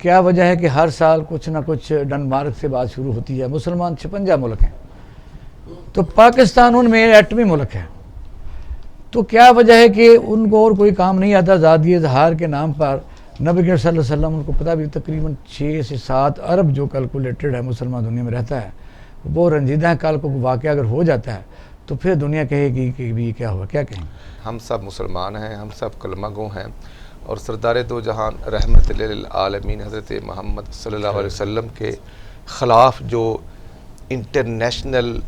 کیا وجہ ہے کہ ہر سال کچھ نہ کچھ ڈنمارک سے بات شروع ہوتی ہے؟ مسلمان 56 ملک ہیں تو پاکستان ان میں ایٹمی ملک ہے، تو کیا وجہ ہے کہ ان کو اور کوئی کام نہیں آتا؟ آزادی اظہار کے نام پر نبی کریم صلی اللہ علیہ وسلم، ان کو پتہ بھی تقریباً 6 سے 7 ارب جو کیلکولیٹڈ ہے مسلمان دنیا میں رہتا ہے، وہ رنجیدہ ہے۔ کل کو واقعہ اگر ہو جاتا ہے تو پھر دنیا کہے گی کہ بھی کیا ہوا، کیا کہیں؟ ہم سب مسلمان ہیں، ہم سب کلمہ گو ہیں، اور سردار دو جہان رحمت للعالمین حضرت محمد صلی اللہ علیہ وسلم کے خلاف جو انٹرنیشنل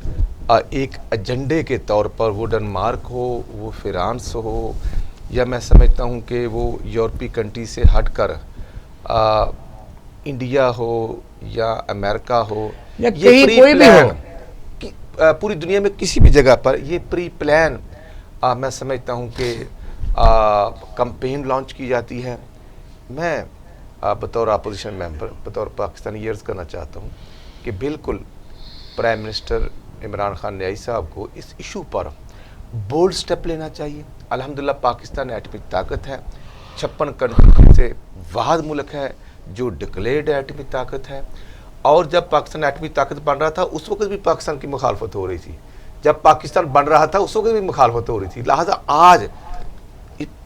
ایک ایجنڈے کے طور پر وہ ڈنمارک ہو، وہ فرانس ہو، یا میں سمجھتا ہوں کہ وہ یورپی کنٹری سے ہٹ کر انڈیا ہو یا امریکہ ہو یا کہیں کوئی بھی ہو، پوری دنیا میں کسی بھی جگہ پر یہ پری پلان میں سمجھتا ہوں کہ کمپین لانچ کی جاتی ہے۔ میں بطور اپوزیشن ممبر، بطور پاکستانی یہ عرض کرنا چاہتا ہوں کہ بالکل پرائم منسٹر عمران خان نیائی صاحب کو اس ایشو پر بولڈ سٹیپ لینا چاہیے۔ الحمدللہ پاکستان ایٹمی طاقت ہے، 56 کنٹری سے واحد ملک ہے جو ڈکلیئرڈ ایٹمی طاقت ہے، اور جب پاکستان ایٹمی طاقت بن رہا تھا اس وقت بھی پاکستان کی مخالفت ہو رہی تھی، جب پاکستان بن رہا تھا اس وقت بھی مخالفت ہو رہی تھی۔ لہذا آج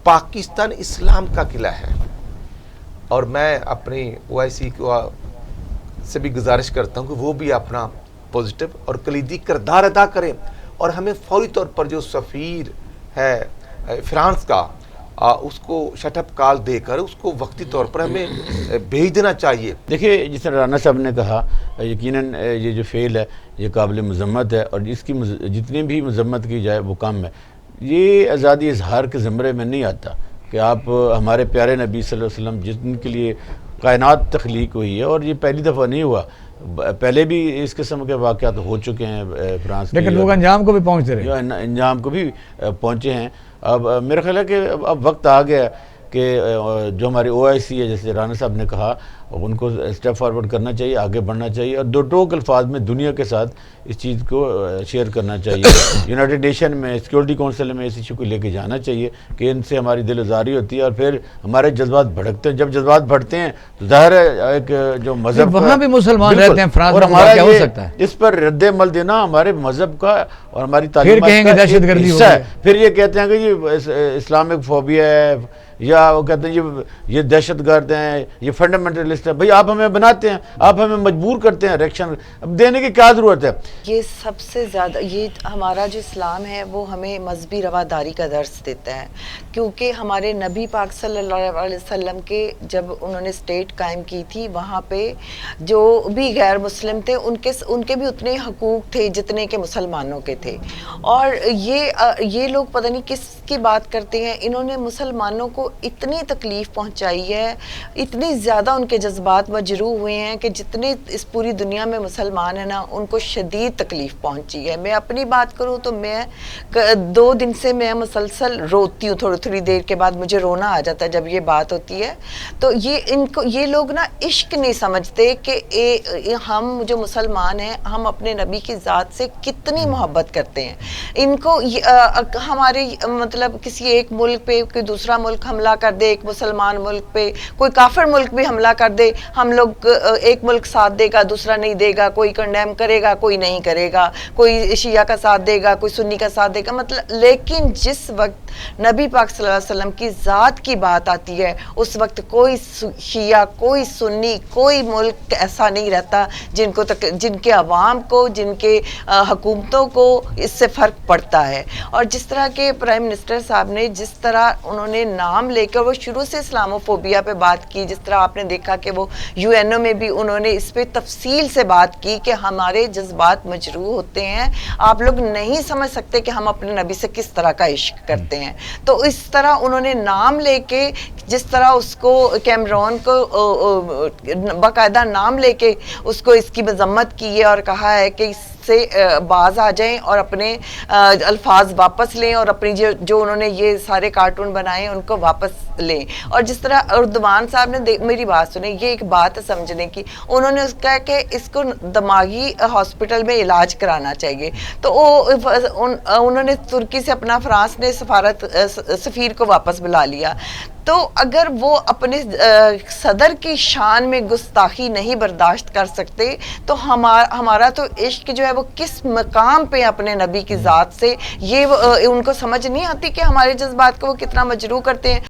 پاکستان اسلام کا قلعہ ہے، اور میں اپنی OIC کو سے بھی گزارش کرتا ہوں کہ وہ بھی اپنا پوزیٹو اور کلیدی کردار ادا کریں، اور ہمیں فوری طور پر جو سفیر ہے فرانس کا اس کو شٹ اپ کال دے کر اس کو وقتی طور پر ہمیں بھیج دینا چاہیے۔ دیکھیے جس طرح رانا صاحب نے کہا، یقیناً یہ جو فعل ہے یہ قابل مذمت ہے، اور اس کی جتنی بھی مذمت کی جائے وہ کم ہے۔ یہ آزادی اظہار کے زمرے میں نہیں آتا کہ آپ ہمارے پیارے نبی صلی اللہ علیہ وسلم جن کے لیے کائنات تخلیق ہوئی ہے، اور یہ پہلی دفعہ نہیں ہوا، پہلے بھی اس قسم کے واقعات ہو چکے ہیں فرانس کے، لیکن لوگ انجام کو بھی پہنچتے رہے، انجام کو بھی پہنچے ہیں۔ اب میرا خیال ہے کہ اب وقت آ گیا کہ جو ہماری OIC ہے، جیسے رانا صاحب نے کہا، ان کو اسٹیپ فارورڈ کرنا چاہیے، آگے بڑھنا چاہیے، اور دو ٹوک الفاظ میں دنیا کے ساتھ اس چیز کو شیئر کرنا چاہیے۔ یونائٹڈ نیشن میں، سیکورٹی کونسل میں اس ایشو کو لے کے جانا چاہیے کہ ان سے ہماری دل آزاری ہوتی ہے، اور پھر ہمارے جذبات بھڑکتے ہیں۔ جب جذبات بڑھتے ہیں تو ظاہر ہے ایک جو مذہب، وہاں بھی مسلمان رہتے ہیں فرانس میں، ہمارا کیا ہو سکتا ہے؟ اس پر رد عمل دینا ہمارے مذہب کا اور ہماری پھر کہیں گے دہشت گردی حصہ ہے۔ پھر یہ کہتے ہیں کہ یہ اسلامک فوبیا ہے، یا وہ کہتے ہیں یہ دہشت گرد ہیں، یہ فنڈامنٹلسٹ ہے۔ بھئی آپ ہمیں بناتے ہیں، آپ ہمیں مجبور کرتے ہیں ریکشن اب دینے کی کیا ضرورت ہے؟ یہ سب سے زیادہ یہ ہمارا جو اسلام ہے وہ ہمیں مذہبی رواداری کا درس دیتا ہے، کیونکہ ہمارے نبی پاک صلی اللہ علیہ وسلم کے جب انہوں نے اسٹیٹ قائم کی تھی، وہاں پہ جو بھی غیر مسلم تھے ان کے بھی اتنے حقوق تھے جتنے کہ مسلمانوں کے تھے۔ اور یہ لوگ پتہ نہیں کس کی بات کرتے ہیں، انہوں نے مسلمانوں کو اتنی تکلیف پہنچائی ہے، اتنی زیادہ ان کے جذبات مجروح ہوئے ہیں کہ جتنے اس پوری دنیا میں مسلمان ہیں نا، ان کو شدید تکلیف پہنچی ہے۔ میں اپنی بات کروں تو میں 2 دن سے میں مسلسل روتی ہوں، تھوڑی دیر کے بعد مجھے رونا آ جاتا ہے جب یہ بات ہوتی ہے۔ تو یہ لوگ نا عشق نہیں سمجھتے کہ ہم جو مسلمان ہیں ہم اپنے نبی کی ذات سے کتنی محبت کرتے ہیں۔ ان کو ہمارے مطلب کسی ایک ملک پہ کوئی دوسرا ملک حملہ کر دے، ایک مسلمان ملک پہ کوئی کافر ملک بھی حملہ کر دے، ہم لوگ ایک ملک ساتھ دے گا دوسرا نہیں دے گا، کوئی کنڈیم کرے گا کوئی نہیں کرے گا، کوئی شیعہ کا ساتھ دے گا کوئی سنی کا ساتھ دے گا، مطلب لیکن جس وقت نبی پاک صلی اللہ علیہ وسلم کی ذات کی بات آتی ہے اس وقت کوئی شیعہ، کوئی سنی، کوئی ملک ایسا نہیں رہتا جن کے عوام کو، جن کے حکومتوں کو اس سے فرق پڑتا ہے۔ اور جس طرح کے پرائم منسٹر صاحب نے جس طرح انہوں نے نام لے کر وہ شروع سے اسلاموفوبیا پہ بات کی، جس طرح آپ نے دیکھا کہ وہ UNO میں بھی انہوں نے اس پہ تفصیل سے بات کی کہ ہمارے جذبات مجروح ہوتے ہیں، آپ لوگ نہیں سمجھ سکتے کہ ہم اپنے نبی سے کس طرح کا عشق کرتے ہیں۔ تو اس طرح انہوں نے نام لے کے، جس طرح اس کو کیمرون کو باقاعدہ نام لے کے اس کو اس کی مذمت کی ہے، اور کہا ہے کہ سے باز آ جائیں اور اپنے الفاظ واپس لیں اور اپنی جو انہوں نے یہ سارے کارٹون بنائے ان کو واپس لیں. اور جس طرح اردوان صاحب نے میری بات سنی, یہ ایک بات سمجھنے کی, انہوں نے کہا کہ اس کو دماغی ہاسپٹل میں علاج کرانا چاہیے. تو انہوں نے ترکی سے اپنا فرانس نے سفیر کو واپس بلا لیا. تو اگر وہ اپنے صدر کی شان میں گستاخی نہیں برداشت کر سکتے تو ہمارا تو عشق جو ہے وہ کس مقام پہ اپنے نبی کی ذات سے, یہ ان کو سمجھ نہیں آتی کہ ہمارے جذبات کو وہ کتنا مجروح کرتے ہیں.